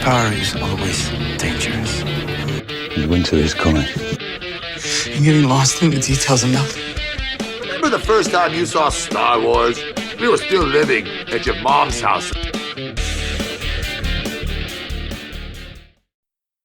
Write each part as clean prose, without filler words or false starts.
Power is always dangerous. The winter is coming. I'm getting lost in the details of nothing. Remember the first time you saw Star Wars? We were still living at your mom's house.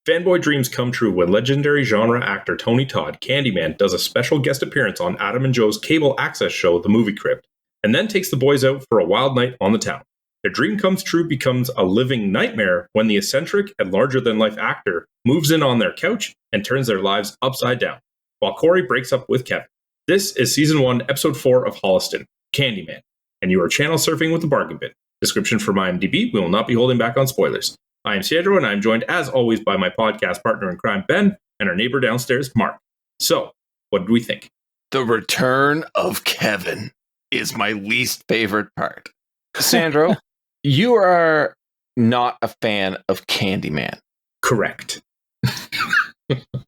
Fanboy dreams come true when legendary genre actor Tony Todd, Candyman, does a special guest appearance on Adam and Joe's cable access show, The Movie Crypt, and then takes the boys out for a wild night on the town. Their dream comes true becomes a living nightmare when the eccentric and larger-than-life actor moves in on their couch and turns their lives upside down, while Corri breaks up with Kevin. This is Season 1, Episode 4 of Holliston, Candyman, and you are channel surfing with the bargain bin. Description from IMDB, we will not be holding back on spoilers. I am Sandro, and I am joined, as always, by my podcast partner in crime, Ben, and our neighbor downstairs, Mark. So, what did we think? The return of Kevin is my least favorite part. Sandro, you are not a fan of Candyman. Correct.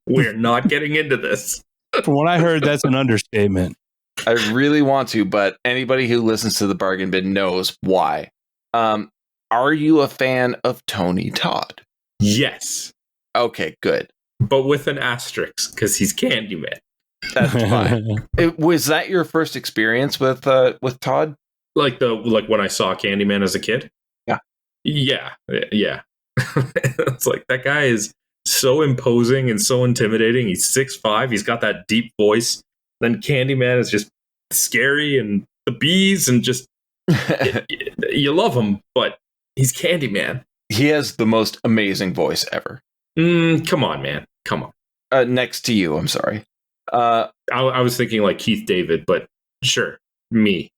We're not getting into this. From what I heard, that's an understatement. I really want to, but anybody who listens to the bargain bin knows why. Are you a fan of Tony Todd? Yes. Okay, good. But with an asterisk, because he's Candyman. That's fine. Was that your first experience with Todd? Like when I saw Candyman as a kid? Yeah. It's like, that guy is so imposing and so intimidating. He's 6'5", he's got that deep voice. Then Candyman is just scary, and the bees, and just you love him, but he's Candyman. He has the most amazing voice ever. Come on, man. Come on. Next to you, I'm sorry. I was thinking like Keith David, but sure, me.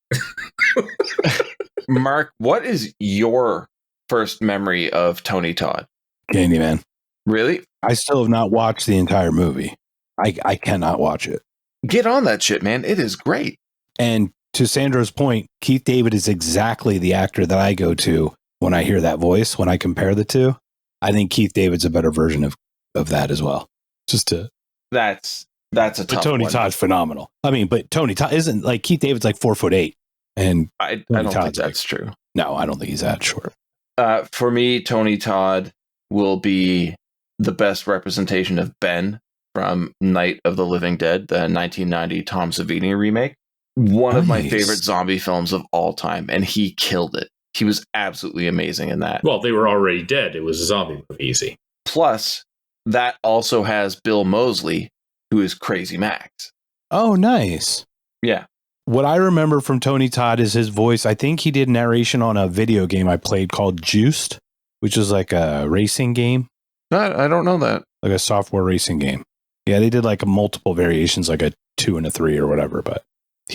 Mark, what is your first memory of Tony Todd? Candyman. Really? I still have not watched the entire movie. I cannot watch it. Get on that shit, man. It is great. And to Sandro's point, Keith David is exactly the actor that I go to when I hear that voice, when I compare the two. I think Keith David's a better version of that as well. That's a tough but Tony one. Todd's phenomenal. I mean, but Tony Todd isn't like Keith David's like 4'8", and I don't think that's true. No, I don't think he's that short. For me, Tony Todd will be the best representation of Ben from Night of the Living Dead, the 1990 Tom Savini remake. One of my favorite zombie films of all time, and he killed it. He was absolutely amazing in that. Well, they were already dead. It was a zombie movie, easy. Plus, that also has Bill Moseley, who is Crazy Max. Oh, nice. Yeah. What I remember from Tony Todd is his voice. I think he did narration on a video game I played called Juiced, which is like a racing game. I don't know that. Like a software racing game. Yeah, they did like multiple variations, like a 2 and a 3 or whatever, but I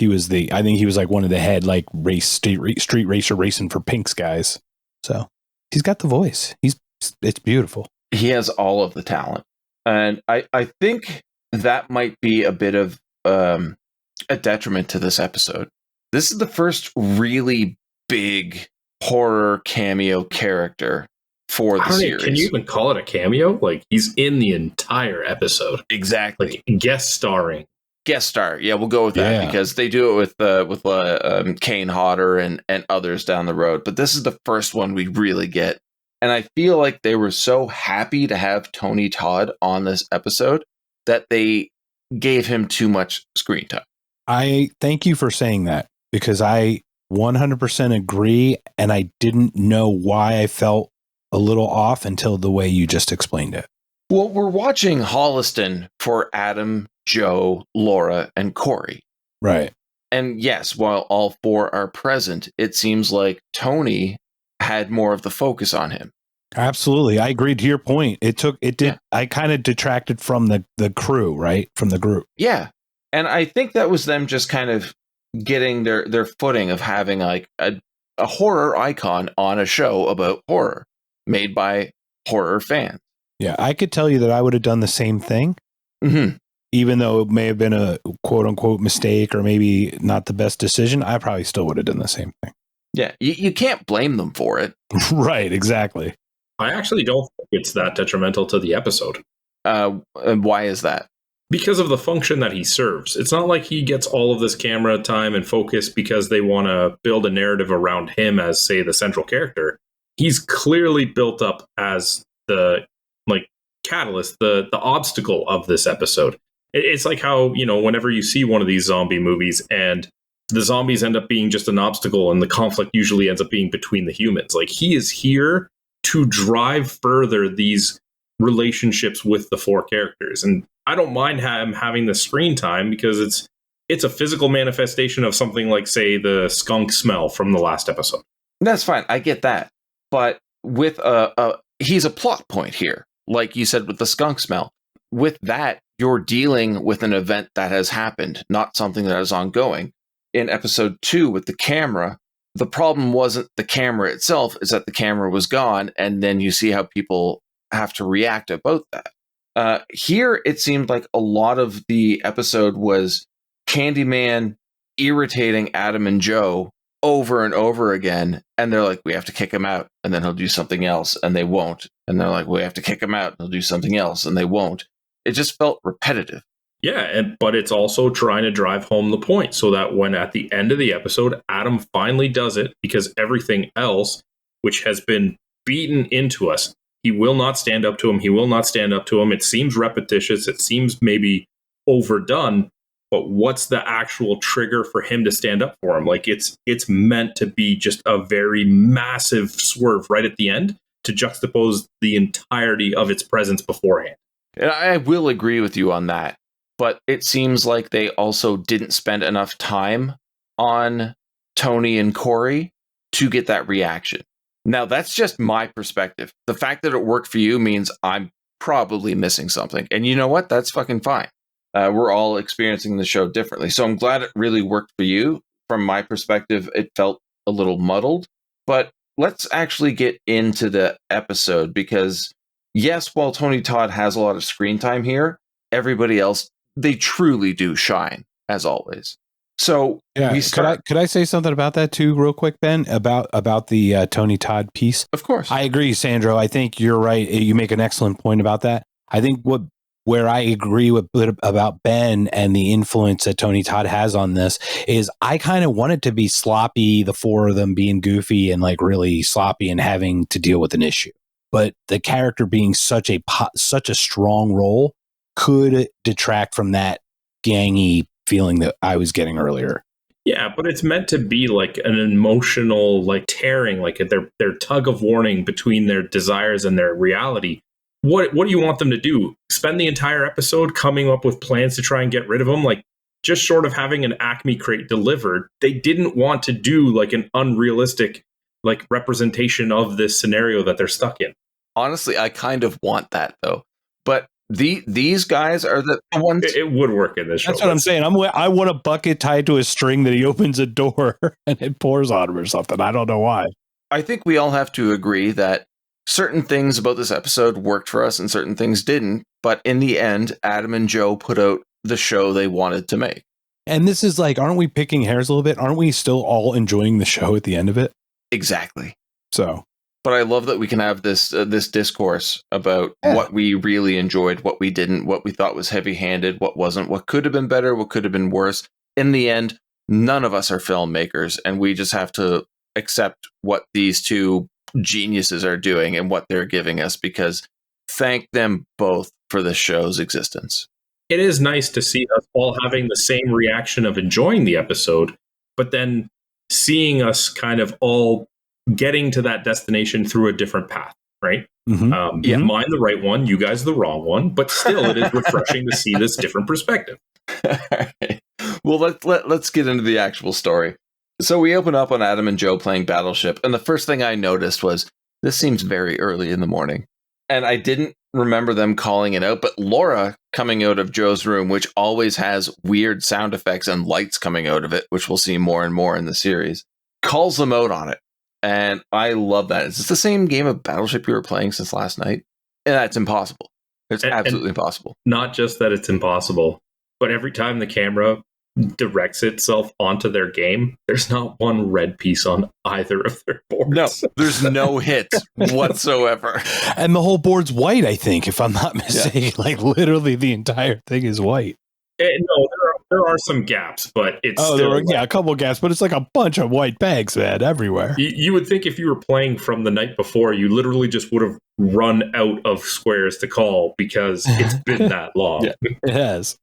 think he was like one of the head like street racer racing for Pinks guys. So he's got the voice. It's beautiful. He has all of the talent. And I think that might be a bit of a detriment to this episode. This is the first really big horror cameo character for the series. Can you even call it a cameo? Like, he's in the entire episode. Exactly. Like, guest starring. Guest star. Yeah, we'll go with that because they do it with Kane Hodder and others down the road. But this is the first one we really get. And I feel like they were so happy to have Tony Todd on this episode that they gave him too much screen time. I thank you for saying that, because I 100% agree, and I didn't know why I felt a little off until the way you just explained it. Well, we're watching Holliston for Adam, Joe, Laura, and Corri. Right. And yes, while all four are present, it seems like Tony had more of the focus on him. Absolutely. I agree to your point. It did. Yeah. I kind of detracted from the crew, right? From the group. Yeah. And I think that was them just kind of getting their footing of having like a horror icon on a show about horror made by horror fans. Yeah. I could tell you that I would have done the same thing. Mm-hmm. Even though it may have been a quote unquote mistake or maybe not the best decision, I probably still would have done the same thing. Yeah. You can't blame them for it. Right. Exactly. I actually don't think it's that detrimental to the episode. And why is that? Because of the function that he serves. It's not like he gets all of this camera time and focus because they want to build a narrative around him as, say, the central character. he's clearly built up as the like catalyst, the obstacle of this episode. It's like how, you know, whenever you see one of these zombie movies and the zombies end up being just an obstacle and the conflict usually ends up being between the humans. Like, he is here to drive further these relationships with the four characters. And I don't mind him having the screen time because it's a physical manifestation of something like, say, the skunk smell from the last episode. That's fine. I get that. But with he's a plot point here. Like you said, with the skunk smell. With that, you're dealing with an event that has happened, not something that is ongoing. In episode 2 with the camera, the problem wasn't the camera itself, is that the camera was gone, and then you see how people have to react about that. Here, it seemed like a lot of the episode was Candyman irritating Adam and Joe over and over again, and they're like, we have to kick him out, and then he'll do something else, and they won't. And they're like, we have to kick him out, and he'll do something else, and they won't. It just felt repetitive. Yeah, but it's also trying to drive home the point so that when at the end of the episode, Adam finally does it, because everything else, which has been beaten into us, he will not stand up to him. He will not stand up to him. It seems repetitious. It seems maybe overdone. But what's the actual trigger for him to stand up for him? Like, it's meant to be just a very massive swerve right at the end to juxtapose the entirety of its presence beforehand. And I will agree with you on that. But it seems like they also didn't spend enough time on Tony and Corri to get that reaction. Now, that's just my perspective. The fact that it worked for you means I'm probably missing something. And you know what? That's fucking fine. We're all experiencing the show differently. So I'm glad it really worked for you. From my perspective, it felt a little muddled. But let's actually get into the episode, because yes, while Tony Todd has a lot of screen time here, everybody else, they truly do shine, as always. So yeah, could I say something about that too, real quick, Ben, about the Tony Todd piece? Of course. I agree, Sandro. I think you're right. You make an excellent point about that. I think where I agree with about Ben and the influence that Tony Todd has on this is I kind of want it to be sloppy, the four of them being goofy and like really sloppy and having to deal with an issue. But the character being such a strong role could detract from that gangy feeling that I was getting earlier. Yeah, but it's meant to be like an emotional, like tearing, like their tug of warning between their desires and their reality. What do you want them to do? Spend the entire episode coming up with plans to try and get rid of them? Like, just short of having an Acme crate delivered, they didn't want to do like an unrealistic like representation of this scenario that they're stuck in. Honestly, I kind of want that though. But these guys are the ones. It would work in this show. That's what I'm saying. I want a bucket tied to a string that he opens a door and it pours on him or something. I don't know why. I think we all have to agree that certain things about this episode worked for us and certain things didn't. But in the end, Adam and Joe put out the show they wanted to make. And this is like, aren't we picking hairs a little bit? Aren't we still all enjoying the show at the end of it? Exactly. So. But I love that we can have this discourse about what we really enjoyed, what we didn't, what we thought was heavy-handed, what wasn't, what could have been better, what could have been worse. In the end, none of us are filmmakers, and we just have to accept what these two geniuses are doing and what they're giving us, because thank them both for the show's existence. It is nice to see us all having the same reaction of enjoying the episode, but then seeing us kind of all getting to that destination through a different path, right? Mm-hmm. Mine the right one, you guys the wrong one, but still it is refreshing to see this different perspective. Right. Well, let's get into the actual story. So we open up on Adam and Joe playing Battleship, and the first thing I noticed was, this seems very early in the morning. And I didn't remember them calling it out, but Laura coming out of Joe's room, which always has weird sound effects and lights coming out of it, which we'll see more and more in the series, calls them out on it. And I love that. Is this the same game of Battleship you were playing since last night? And that's impossible. It's absolutely impossible. Not just that it's impossible, but every time the camera directs itself onto their game, there's not one red piece on either of their boards. No, there's no hit whatsoever. And the whole board's white, I think, if I'm not mistaken. Yeah. Like literally the entire thing is white. No, there are there are some gaps, but it's there were, a couple of gaps, but it's like a bunch of white bags, man, everywhere. You would think if you were playing from the night before, you literally just would have run out of squares to call because it's been that long. Yeah, it has.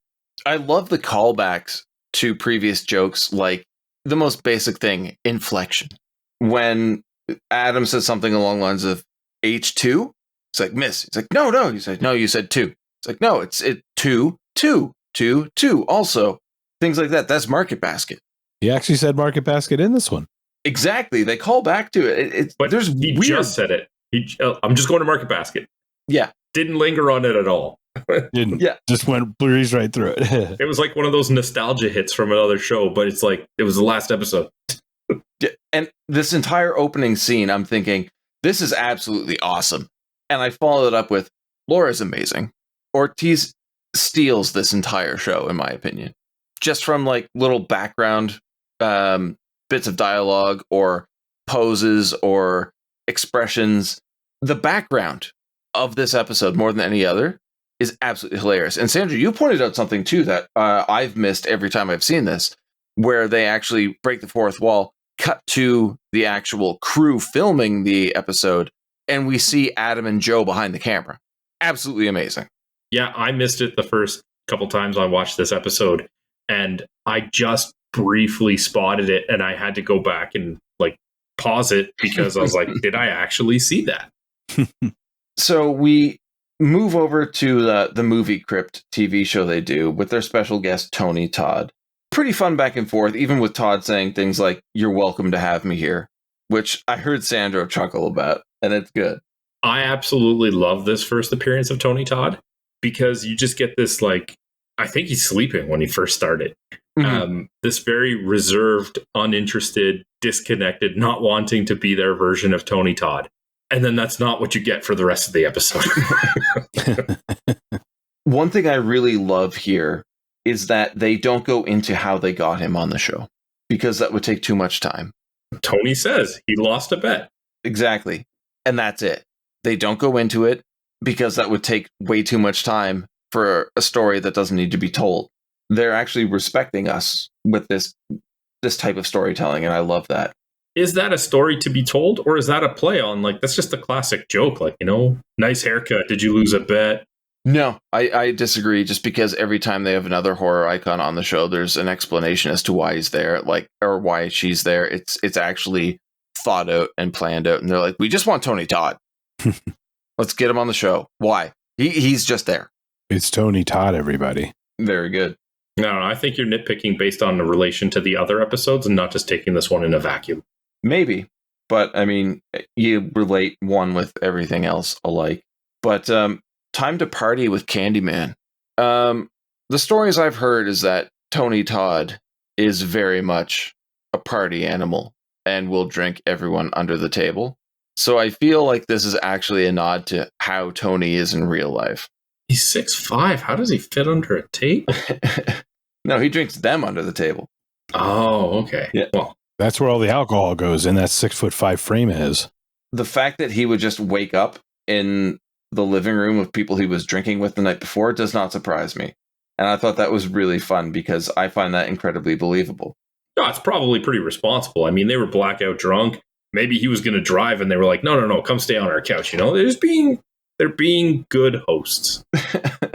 I love the callbacks to previous jokes, like the most basic thing, inflection. When Adam says something along the lines of H2, it's like, miss. It's like, no. He's like, no, you said 2. It's like, no, it's 2, 2, 2, 2. Also, things like that. That's Market Basket. He actually said Market Basket in this one. Exactly. They call back to it. But he just said it. I'm just going to Market Basket. Yeah. Didn't linger on it at all. Didn't. Yeah. Just went breeze right through it. It was like one of those nostalgia hits from another show, but it's like it was the last episode. Yeah. And this entire opening scene, I'm thinking, this is absolutely awesome. And I followed it up with, Laura's amazing. Ortiz steals this entire show, in my opinion. Just from like little background bits of dialogue or poses or expressions. The background of this episode, more than any other, is absolutely hilarious. And Sandra, you pointed out something too that I've missed every time I've seen this, where they actually break the fourth wall, cut to the actual crew filming the episode, and we see Adam and Joe behind the camera. Absolutely amazing. Yeah, I missed it the first couple times I watched this episode, and I just briefly spotted it, and I had to go back and like pause it because I was like, did I actually see that? So we move over to the Movie Crypt TV show they do with their special guest, Tony Todd. Pretty fun back and forth, even with Todd saying things like, you're welcome to have me here, which I heard Sandro chuckle about, and it's good. I absolutely love this first appearance of Tony Todd because you just get this, like, I think he's sleeping when he first started. Mm-hmm. This very reserved, uninterested, disconnected, not wanting to be their version of Tony Todd. And then that's not what you get for the rest of the episode. One thing I really love here is that they don't go into how they got him on the show, because that would take too much time. Tony says he lost a bet. Exactly. And that's it. They don't go into it because that would take way too much time for a story that doesn't need to be told. They're actually respecting us with this type of storytelling, and I love that. Is that a story to be told, or is that a play on, like, that's just a classic joke, like, you know, nice haircut, did you lose a bet? No, I disagree, just because every time they have another horror icon on the show, there's an explanation as to why he's there, like, or why she's there. It's actually thought out and planned out, and they're like, we just want Tony Todd. Let's get him on the show. Why? He's just there. It's Tony Todd, everybody. Very good. No, I think you're nitpicking based on the relation to the other episodes and not just taking this one in a vacuum. Maybe, but I mean, you relate one with everything else alike. But time to party with Candyman. The stories I've heard is that Tony Todd is very much a party animal and will drink everyone under the table. So I feel like this is actually a nod to how Tony is in real life. He's 6'5". How does he fit under a table? No, he drinks them under the table. Oh, okay. Yeah. Well, that's where all the alcohol goes in that 6'5" frame is. The fact that he would just wake up in the living room of people he was drinking with the night before does not surprise me. And I thought that was really fun because I find that incredibly believable. No, it's probably pretty responsible. I mean, they were blackout drunk. Maybe he was going to drive and they were like, no, come stay on our couch. You know, they're being good hosts.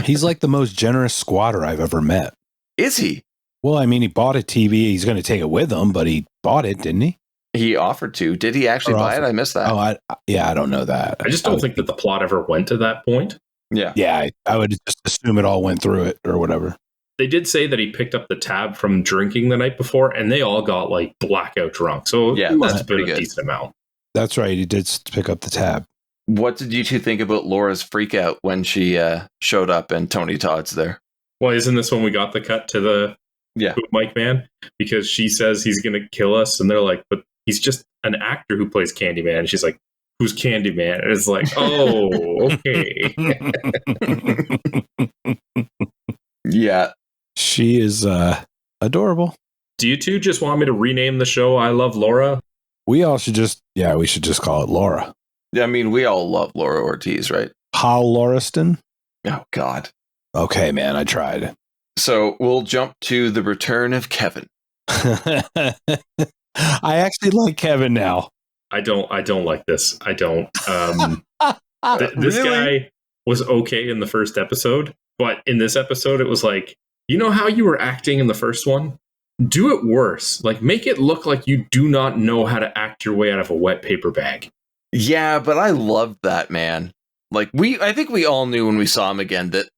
He's like the most generous squatter I've ever met. Is he? Well, I mean, he bought a TV. He's going to take it with him, but he bought it, didn't he? He offered to. Did he actually buy it? I missed that. Oh, I don't know that. I just don't think that the plot ever went to that point. Yeah. Yeah, I would just assume it all went through it or whatever. They did say that he picked up the tab from drinking the night before, and they all got like blackout drunk. So yeah, it must have been pretty a good. decent amount. That's right. He did pick up the tab. What did you two think about Laura's freak out when she showed up and Tony Todd's there? Well, isn't this when we got the cut to the Mike Man? Because she says he's going to kill us, and they're like, but he's just an actor who plays Candyman. And she's like, who's Candyman? And it's like, oh, okay. Yeah. She is adorable. Do you two just want me to rename the show I Love Laura? We should just call it Laura. Yeah, I mean, we all love Laura Ortiz, right? Holliston. Oh, God. Okay, man, I tried. So we'll jump to the return of Kevin. I actually like Kevin now. I don't like this. I don't. This Really? guy was okay in the first episode, but in this episode, it was like, you know how you were acting in the first one? Do it worse. Like, make it look like you do not know how to act your way out of a wet paper bag. Yeah, but I loved that, man. Like, I think we all knew when we saw him again that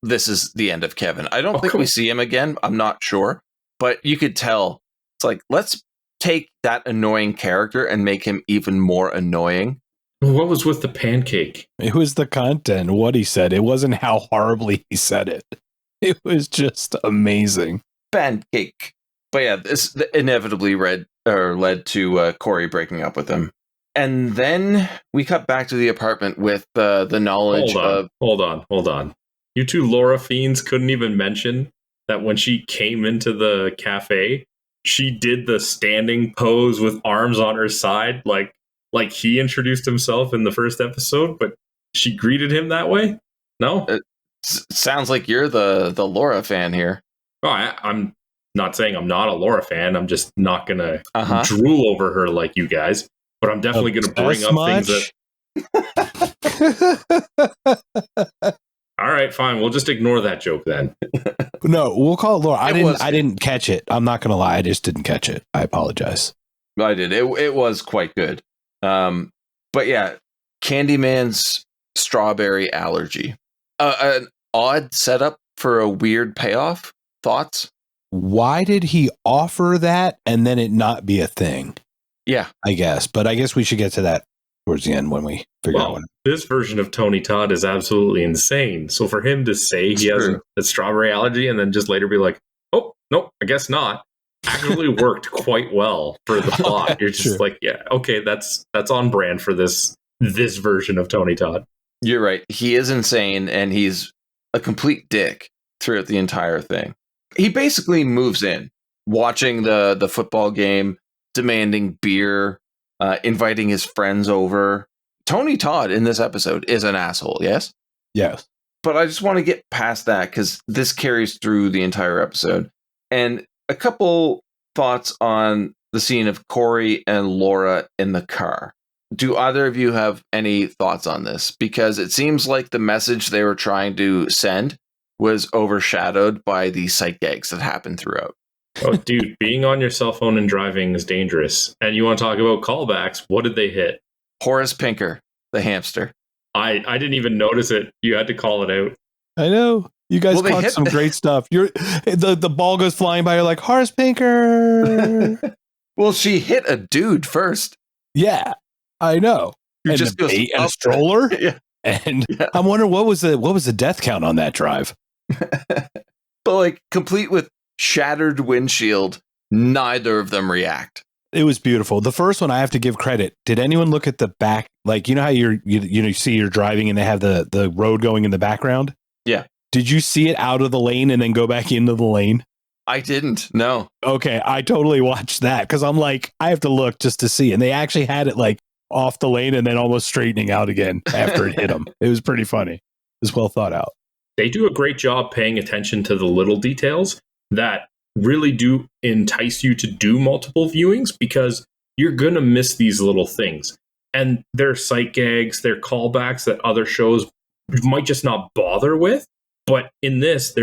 this is the end of Kevin. I don't think we see him again. I'm not sure. But you could tell. It's like, let's take that annoying character and make him even more annoying. What was with the pancake? It was the content, what he said. It wasn't how horribly he said it. It was just amazing. Pancake. But yeah, this inevitably led to Corri breaking up with him. And then we cut back to the apartment with the knowledge of... Hold on. You two Laura fiends couldn't even mention that when she came into the cafe, she did the standing pose with arms on her side, like he introduced himself in the first episode, but she greeted him that way? No? It sounds like you're the Laura fan here. Oh, I'm not saying I'm not a Laura fan. I'm just not going to drool over her like you guys. But I'm definitely going to bring up things that... All right, fine. We'll just ignore that joke then. No, we'll call it Laura. I didn't catch it. I'm not going to lie. I just didn't catch it. I apologize. I did. It was quite good. But yeah, Candyman's strawberry allergy. An odd setup for a weird payoff. Thoughts? Why did he offer that and then it not be a thing? Yeah. I guess. But I guess we should get to that towards the end when we figure out what. This version of Tony Todd is absolutely insane. So for him to say he has a strawberry allergy and then just later be like, oh, no, I guess not, actually worked quite well for the plot. You're just like, yeah, okay, that's on brand for this version of Tony Todd. You're right. He is insane and he's a complete dick throughout the entire thing. He basically moves in, watching the football game, demanding beer, inviting his friends over. Tony Todd in this episode is an asshole, yes? Yes. But I just want to get past that because this carries through the entire episode. And a couple thoughts on the scene of Corri and Laura in the car. Do either of you have any thoughts on this? Because it seems like the message they were trying to send was overshadowed by the sight gags that happened throughout. Oh, dude, being on your cell phone and driving is dangerous. And you want to talk about callbacks? What did they hit? Horace Pinker, the hamster. I didn't even notice it. You had to call it out. I know. You guys caught some great stuff. The ball goes flying by. You're like, Horace Pinker. Well, she hit a dude first. Yeah, I know. Who and just goes and a stroller. Yeah. And I'm wondering what was the death count on that drive? But like complete with shattered windshield, neither of them react. It was beautiful. The first one, I have to give credit. Did anyone look at the back? Like, you know how you see you're driving and they have the road going in the background? Yeah. Did you see it out of the lane and then go back into the lane? I didn't. No. Okay, I totally watched that because I'm like, I have to look just to see. And they actually had it like off the lane and then almost straightening out again after it hit them. It was pretty funny. It was well thought out. They do a great job paying attention to the little details that really do entice you to do multiple viewings because you're going to miss these little things. And they're sight gags, they're callbacks that other shows might just not bother with. But in this,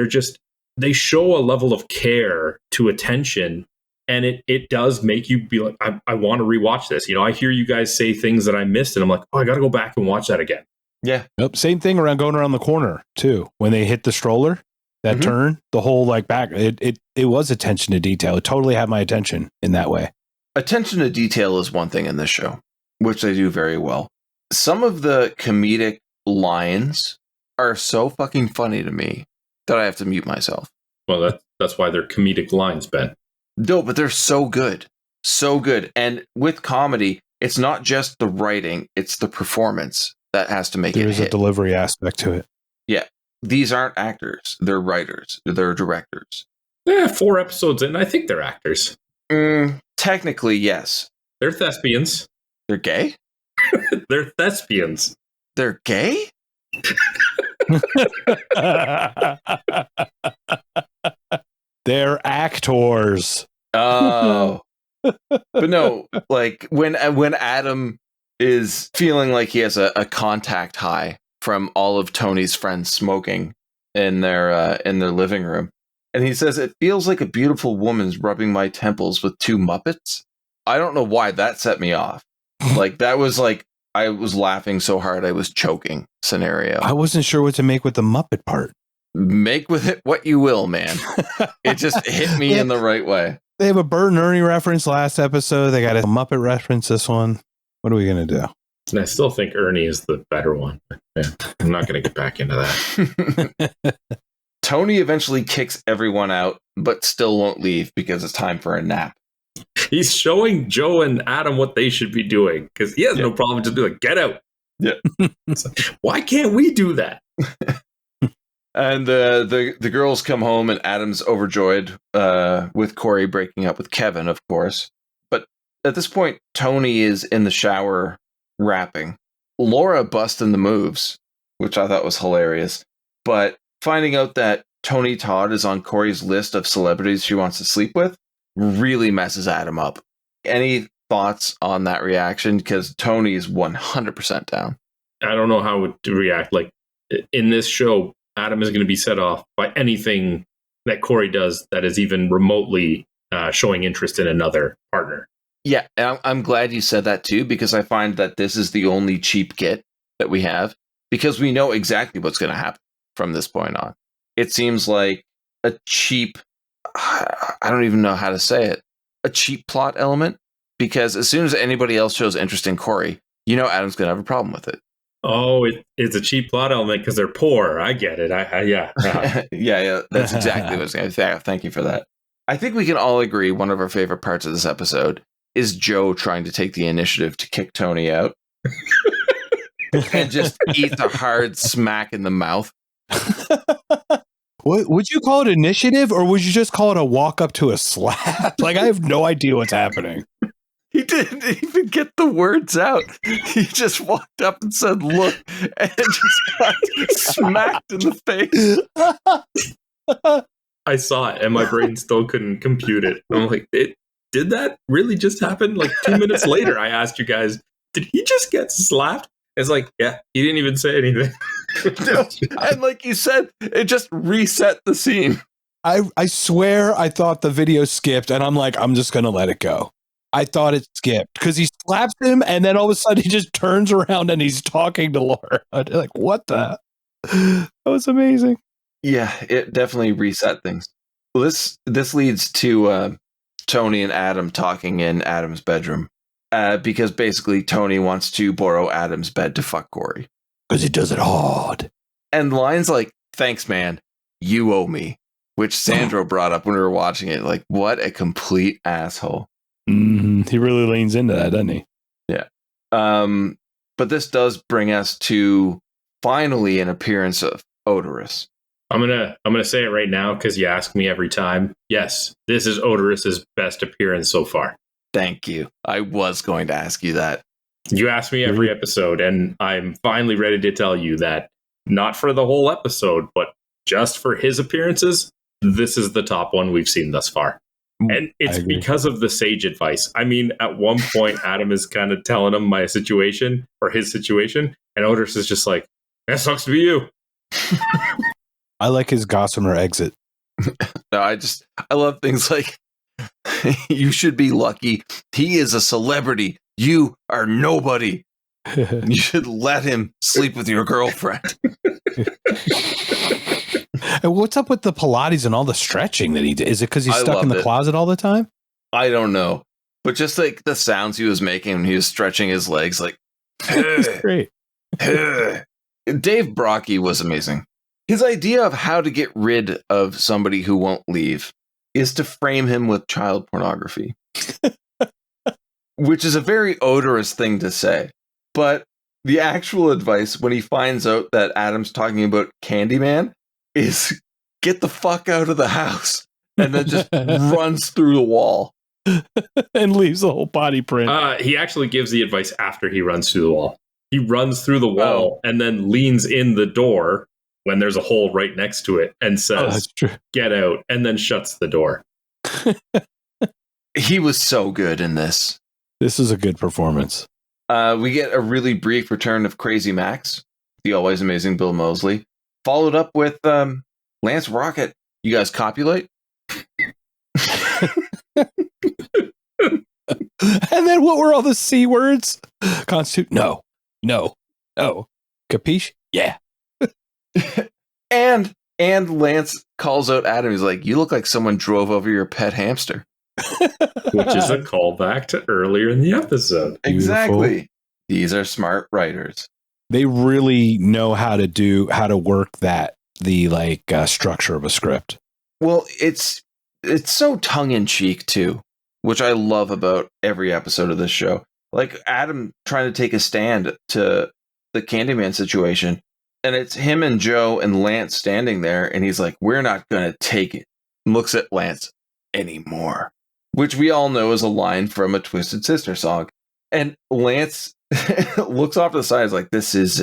they show a level of care to attention. And it does make you be like, I want to rewatch this. You know, I hear you guys say things that I missed and I'm like, oh, I got to go back and watch that again. Yeah. Yep. Same thing going around the corner too. When they hit the stroller, that turn, the whole like back, it was attention to detail. It totally had my attention in that way. Attention to detail is one thing in this show, which they do very well. Some of the comedic lines are so fucking funny to me that I have to mute myself. Well, that's why they're comedic lines, Ben. No, but they're so good. So good. And with comedy, it's not just the writing, it's the performance that has to make it hit. There's a delivery aspect to it. Yeah. These aren't actors. They're writers. They're directors. Yeah, 4 episodes in, I think they're actors. Technically, yes. They're thespians. They're gay? They're thespians. They're gay? They're actors. Oh. But no, like when Adam is feeling like he has a contact high from all of Tony's friends smoking in their living room, and he says it feels like a beautiful woman's rubbing my temples with two Muppets. I don't know why that set me off. Like that was like I was laughing so hard I was choking scenario. I wasn't sure what to make with the Muppet part. Make with it what you will, man. It just hit me in the right way. They have a Bert and Ernie reference last episode. They got a Muppet reference this one. What are we going to do? And I still think Ernie is the better one. Yeah, I'm not going to get back into that. Tony eventually kicks everyone out, but still won't leave because it's time for a nap. He's showing Joe and Adam what they should be doing because he has no problem just doing get out. Yeah. So, why can't we do that? And the girls come home and Adam's overjoyed with Corri breaking up with Kevin, of course. But at this point, Tony is in the shower rapping. Laura busting the moves, which I thought was hilarious. But finding out that Tony Todd is on Corri's list of celebrities she wants to sleep with really messes Adam up. Any thoughts on that reaction? Because Tony is 100% down. I don't know how to react. Like in this show, Adam is going to be set off by anything that Corri does that is even remotely showing interest in another partner. Yeah, and I'm glad you said that too, because I find that this is the only cheap get that we have, because we know exactly what's going to happen from this point on. It seems like a cheap, I don't even know how to say it, a cheap plot element, because as soon as anybody else shows interest in Corri, you know Adam's going to have a problem with it. Oh, it's a cheap plot element because they're poor. I get it. Yeah. Yeah, that's exactly what I was going to say. Thank you for that. I think we can all agree one of our favorite parts of this episode is Joe trying to take the initiative to kick Tony out and just eat a hard smack in the mouth. What would you call it, initiative, or would you just call it a walk up to a slap? Like, I have no idea what's happening. He didn't even get the words out. He just walked up and said, "Look," and just got smacked in the face. I saw it, and my brain still couldn't compute it. I'm like, did that really just happen? Like 2 minutes later, I asked you guys, did he just get slapped? It's like, yeah, he didn't even say anything. No, and like you said, it just reset the scene. I swear I thought the video skipped, and I'm like, I'm just going to let it go. I thought it skipped because he slaps him, and then all of a sudden he just turns around and he's talking to Laura. Like, what the? That was amazing. Yeah, it definitely reset things. Well, this leads to Tony and Adam talking in Adam's bedroom because basically Tony wants to borrow Adam's bed to fuck Corri. Because he does it hard. And lines like, "Thanks, man. You owe me," which Sandro brought up when we were watching it. Like, what a complete asshole. Mm-hmm. He really leans into that, doesn't he? Yeah. But this does bring us to finally an appearance of Odorous. I'm gonna say it right now because you ask me every time. Yes, this is Odorous's best appearance so far. Thank you. I was going to ask you that. You ask me every episode, and I'm finally ready to tell you that not for the whole episode, but just for his appearances, this is the top one we've seen thus far. And it's because of the sage advice. I mean, at one point, Adam is kind of telling him my situation or his situation, and Odorous is just like, "That sucks to be you." I like his gossamer exit. No, I love things like, "You should be lucky. He is a celebrity. You are nobody. You should let him sleep with your girlfriend." And what's up with the Pilates and all the stretching that he did? Is it because he's stuck in the closet all the time? I don't know. But just like the sounds he was making when he was stretching his legs, like, It's great. Dave Brockie was amazing. His idea of how to get rid of somebody who won't leave is to frame him with child pornography, which is a very odorous thing to say. But the actual advice when he finds out that Adam's talking about Candyman is get the fuck out of the house, and then just runs through the wall and leaves the whole body print. He actually gives the advice after he runs through the wall. He runs through the wall and then leans in the door when there's a hole right next to it and says, "Get out," and then shuts the door. He was so good in this. This is a good performance. We get a really brief return of Crazy Max, the always amazing Bill Moseley, followed up with Lance Rocket. You guys copulate? And then what were all the C words? Constitute? No. Capiche? Yeah. and Lance calls out Adam. He's like, "You look like someone drove over your pet hamster." Which is a callback to earlier in the episode. Exactly. These are smart writers. They really know how to work the structure of a script. Well, it's so tongue in cheek too, which I love about every episode of this show. Like Adam trying to take a stand to the Candyman situation, and it's him and Joe and Lance standing there, and he's like, "We're not going to take it." And looks at Lance anymore, which we all know is a line from a Twisted Sister song. And Lance looks off to the side, is like, "This is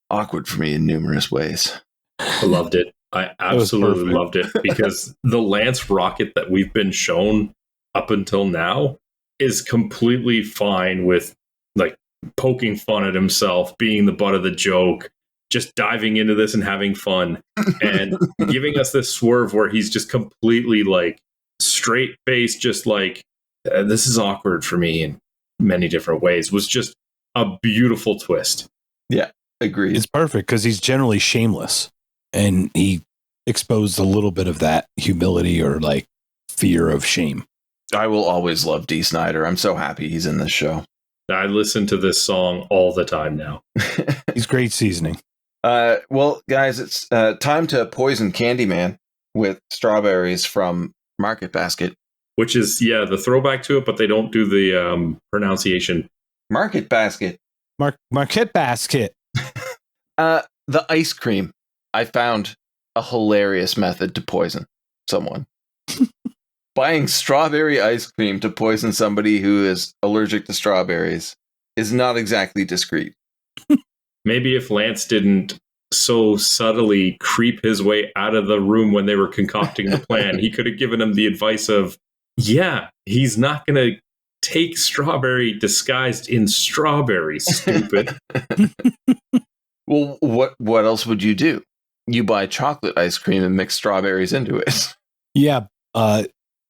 awkward for me in numerous ways." I loved it. I absolutely loved it, because the Lance Rocket that we've been shown up until now is completely fine with like poking fun at himself, being the butt of the joke, just diving into this and having fun, and giving us this swerve where he's just completely like straight faced, just like, "This is awkward for me in many different ways," was just a beautiful twist. Yeah, agreed. It's perfect because he's generally shameless, and he exposed a little bit of that humility or like fear of shame. I will always love Dee Snider. I'm so happy he's in this show. I listen to this song all the time now. He's great seasoning. Well, guys, it's time to poison Candyman with strawberries from Market Basket. Which is, the throwback to it, but they don't do the pronunciation. Market Basket. Market Basket. The ice cream. I found a hilarious method to poison someone. Buying strawberry ice cream to poison somebody who is allergic to strawberries is not exactly discreet. Maybe if Lance didn't so subtly creep his way out of the room when they were concocting the plan, he could have given him the advice of, he's not going to take strawberry disguised in strawberry, stupid. Well, what else would you do? You buy chocolate ice cream and mix strawberries into it. Yeah,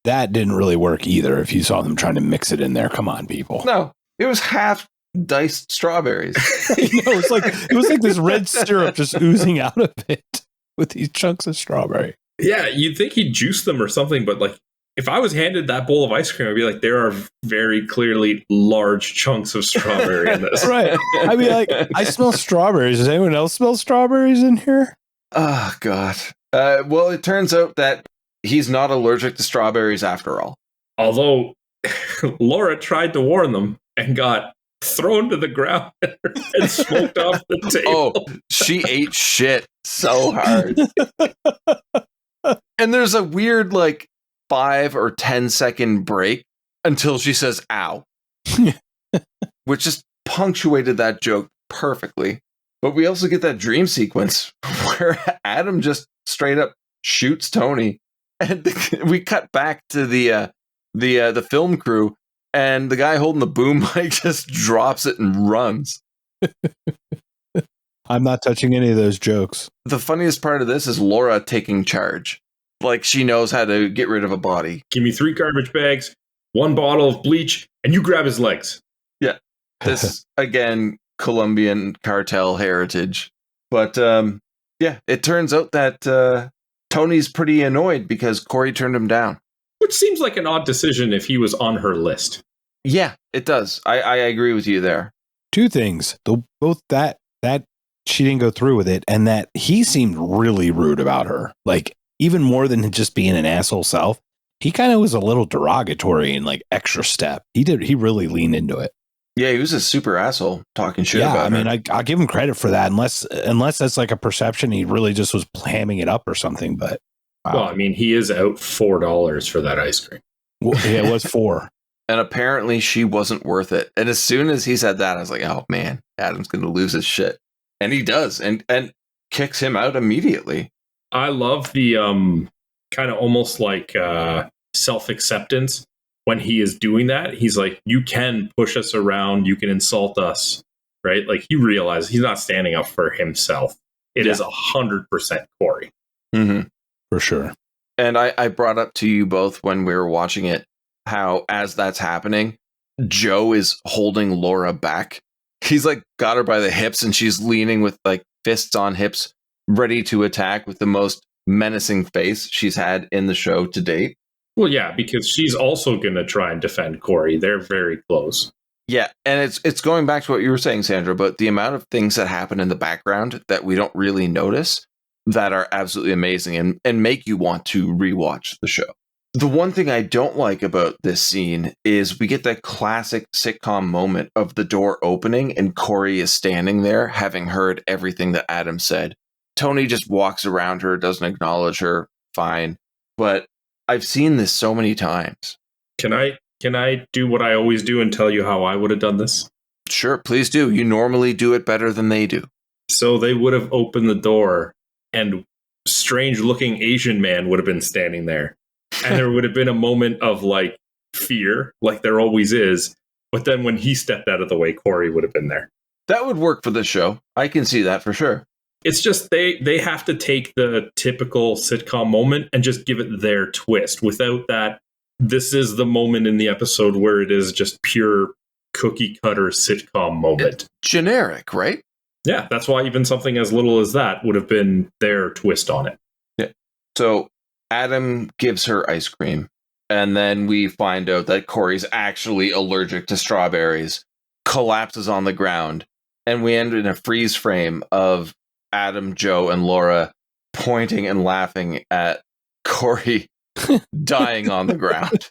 that didn't really work either. If you saw them trying to mix it in there, come on, people. No, it was half diced strawberries. It was like this red syrup just oozing out of it with these chunks of strawberry. Yeah, you'd think he'd juice them or something, but like, if I was handed that bowl of ice cream, I'd be like, there are very clearly large chunks of strawberry in this. Right. I mean, like, I smell strawberries. Does anyone else smell strawberries in here? Oh, God. Well, it turns out that he's not allergic to strawberries after all. Although Laura tried to warn them and got thrown to the ground and smoked off the table. Oh, she ate shit so hard. And there's a weird, 5 or 10 second break until she says, "Ow," which just punctuated that joke perfectly. But we also get that dream sequence where Adam just straight up shoots Tony, and we cut back to the film crew, and the guy holding the boom mic just drops it and runs. I'm not touching any of those jokes. The funniest part of this is Laura taking charge. Like, she knows how to get rid of a body. Give me 3 garbage bags, 1 bottle of bleach, and you grab his legs. Yeah. This, again, Colombian cartel heritage. But, it turns out that Tony's pretty annoyed because Corri turned him down. Which seems like an odd decision if he was on her list. Yeah, it does. I agree with you there. 2 things. Both that she didn't go through with it, and that he seemed really rude about her. Like, even more than just being an asshole self, he kind of was a little derogatory and extra step. He really leaned into it. Yeah, he was a super asshole talking shit about her. I mean, I'll give him credit for that, unless that's like a perception. He really just was hamming it up or something. But wow. Well, I mean, he is out $4 for that ice cream. Well, yeah, it was 4. And apparently she wasn't worth it. And as soon as he said that, I was like, oh man, Adam's going to lose his shit. And he does. And kicks him out immediately. I love the kind of almost like self-acceptance when he is doing that. He's like, you can push us around, you can insult us, right? Like he realizes he's not standing up for himself. It is 100% Corri. Mm-hmm. For sure. And I brought up to you both when we were watching it, how as that's happening, Joe is holding Laura back. He's like got her by the hips and she's leaning with like fists on hips, ready to attack with the most menacing face she's had in the show to date. Well, yeah, because she's also going to try and defend Corri. They're very close. Yeah, and it's going back to what you were saying, Sandra, but the amount of things that happen in the background that we don't really notice that are absolutely amazing and make you want to rewatch the show. The one thing I don't like about this scene is we get that classic sitcom moment of the door opening and Corri is standing there having heard everything that Adam said. Tony just walks around her, doesn't acknowledge her, fine. But I've seen this so many times. Can I do what I always do and tell you how I would have done this? Sure, please do. You normally do it better than they do. So they would have opened the door and strange-looking Asian man would have been standing there. And there would have been a moment of like fear, like there always is. But then when he stepped out of the way, Corri would have been there. That would work for this show. I can see that for sure. It's just they have to take the typical sitcom moment and just give it their twist. Without that, this is the moment in the episode where it is just pure cookie cutter sitcom moment. It's generic, right? Yeah, that's why even something as little as that would have been their twist on it. Yeah. So Adam gives her ice cream, and then we find out that Corri's actually allergic to strawberries, collapses on the ground, and we end in a freeze frame of Adam, Joe, and Laura pointing and laughing at Corri dying on the ground.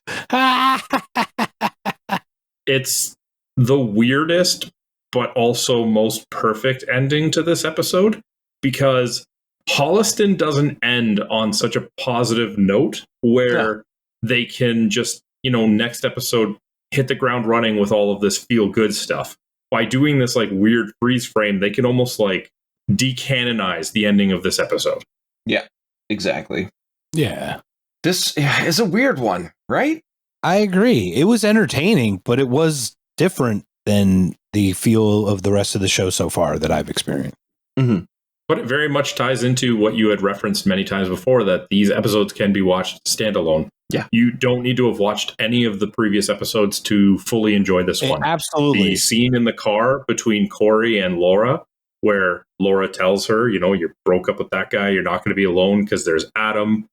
It's the weirdest, but also most perfect ending to this episode, because Holliston doesn't end on such a positive note where they can just, next episode hit the ground running with all of this feel good stuff. By doing this like weird freeze frame, they can almost like decanonize the ending of this episode. Yeah, exactly. Yeah. This is a weird one, right? I agree. It was entertaining, but it was different than the feel of the rest of the show so far that I've experienced. Mm-hmm. But it very much ties into what you had referenced many times before, that these episodes can be watched standalone. Yeah. You don't need to have watched any of the previous episodes to fully enjoy this one. Absolutely. The scene in the car between Corri and Laura, where Laura tells her, you broke up with that guy, you're not going to be alone because there's Adam.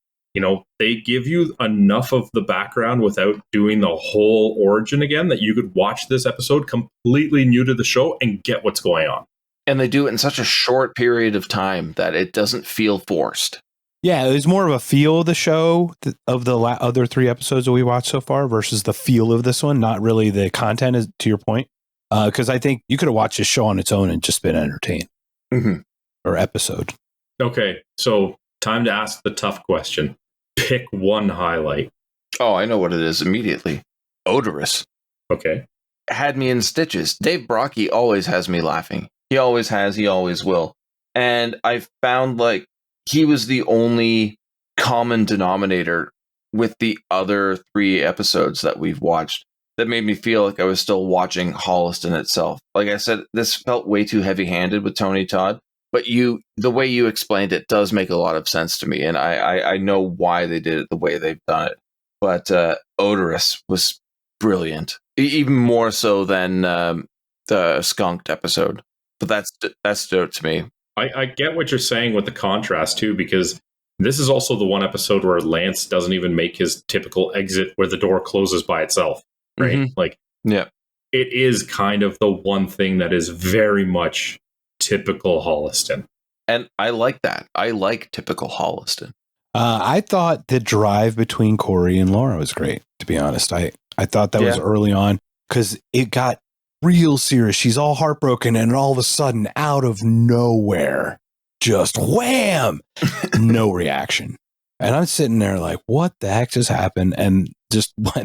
They give you enough of the background without doing the whole origin again that you could watch this episode completely new to the show and get what's going on. And they do it in such a short period of time that it doesn't feel forced. Yeah, it was more of a feel of the show of the other 3 episodes that we watched so far versus the feel of this one, not really the content, is to your point. Because I think you could have watched this show on its own and just been entertained. Mm-hmm. Or episode. Okay, so time to ask the tough question. Pick one highlight. Oh, I know what it is immediately. Odorous. Okay. Had me in stitches. Dave Brockie always has me laughing. He always has, he always will. And I found like he was the only common denominator with the other 3 episodes that we've watched that made me feel like I was still watching Holliston itself. Like I said, this felt way too heavy-handed with Tony Todd, but the way you explained it does make a lot of sense to me, and I know why they did it the way they've done it. But Odorous was brilliant, even more so than the Skunked episode. But that's dope to me. I get what you're saying with the contrast too, because this is also the one episode where Lance doesn't even make his typical exit where the door closes by itself, right? Mm-hmm. Like, yeah, it is kind of the one thing that is very much typical Holliston. And I like that. I like typical Holliston. I thought the drive between Corri and Laura was great, to be honest. I thought that was early on because it got real serious. She's all heartbroken, and all of a sudden, out of nowhere, just wham, no reaction. And I'm sitting there like, what the heck just happened? And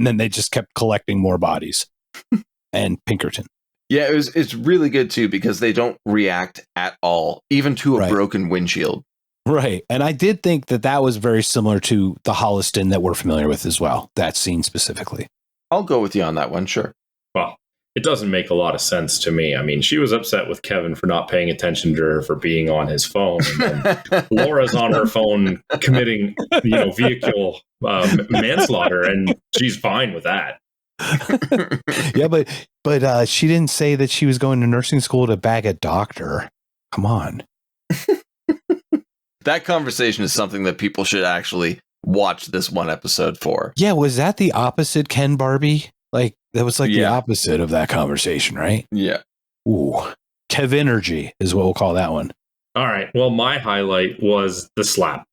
then they just kept collecting more bodies and Pinkerton. Yeah, it's really good too because they don't react at all, even to a broken windshield. Right. And I did think that was very similar to the Holliston that we're familiar with as well, that scene specifically. I'll go with you on that one, sure. Well, it doesn't make a lot of sense to me. I mean, she was upset with Kevin for not paying attention to her for being on his phone. And Laura's on her phone committing, vehicle manslaughter, and she's fine with that. Yeah, but she didn't say that she was going to nursing school to bag a doctor. Come on. That conversation is something that people should actually watch this one episode for. Yeah, was that the opposite Ken Barbie? Like, that was like the opposite of that conversation, right? Yeah. Ooh. Kev-energy is what we'll call that one. All right. Well, my highlight was the slap.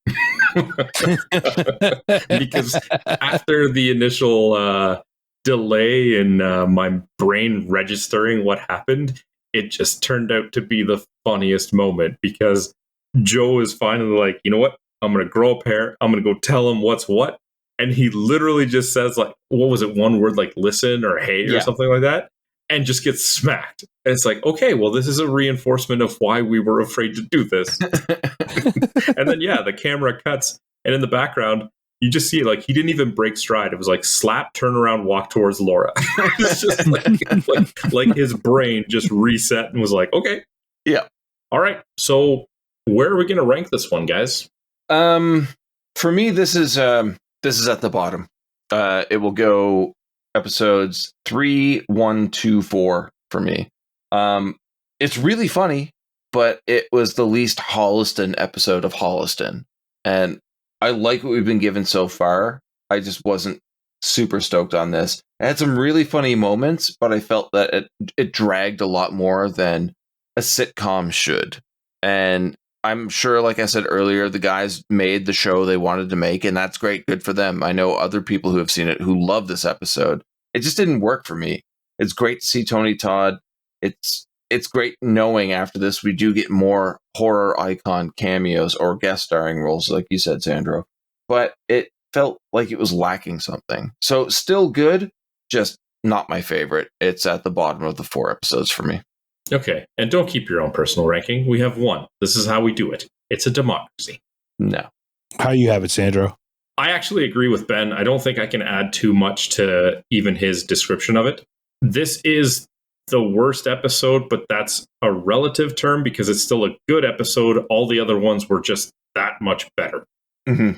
Because after the initial delay in my brain registering what happened, it just turned out to be the funniest moment because Joe is finally like, you know what? I'm going to grow a pair. I'm going to go tell him what's what. And he literally just says, like, what was it? One word, like listen or hey or something like that. And just gets smacked. And it's like, okay, well, this is a reinforcement of why we were afraid to do this. And then, the camera cuts. And in the background, you just see, like, he didn't even break stride. It was like slap, turn around, walk towards Laura. It's just like his brain just reset and was like, okay. Yeah. All right. So where are we going to rank this one, guys? For me, this is at the bottom. It will go episodes 3, 1, 2, 4 for me. It's really funny, but it was the least Holliston episode of Holliston. And I like what we've been given so far. I just wasn't super stoked on this. It had some really funny moments, but I felt that it dragged a lot more than a sitcom should. And I'm sure, like I said earlier, the guys made the show they wanted to make, and that's great. Good for them. I know other people who have seen it who love this episode. It just didn't work for me. It's great to see Tony Todd. It's great knowing after this we do get more horror icon cameos or guest starring roles, like you said, Sandro. But it felt like it was lacking something. So still good, just not my favorite. It's at the bottom of the 4 episodes for me. Okay, and don't keep your own personal ranking. We have one. This is how we do it. It's a democracy. No. How you have it, Sandro? I actually agree with Ben. I don't think I can add too much to even his description of it. This is the worst episode, but that's a relative term because it's still a good episode. All the other ones were just that much better. Mm-hmm.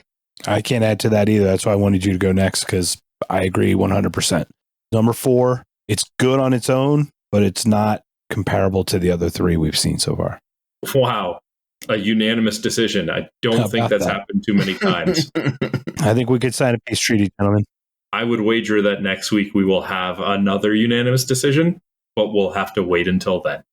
I can't add to that either. That's why I wanted you to go next because I agree 100%. Number 4, it's good on its own, but it's not comparable to the other 3 we've seen so far. Wow. A unanimous decision. I don't think that's happened too many times. I think we could sign a peace treaty, gentlemen. I would wager that next week we will have another unanimous decision, but we'll have to wait until then.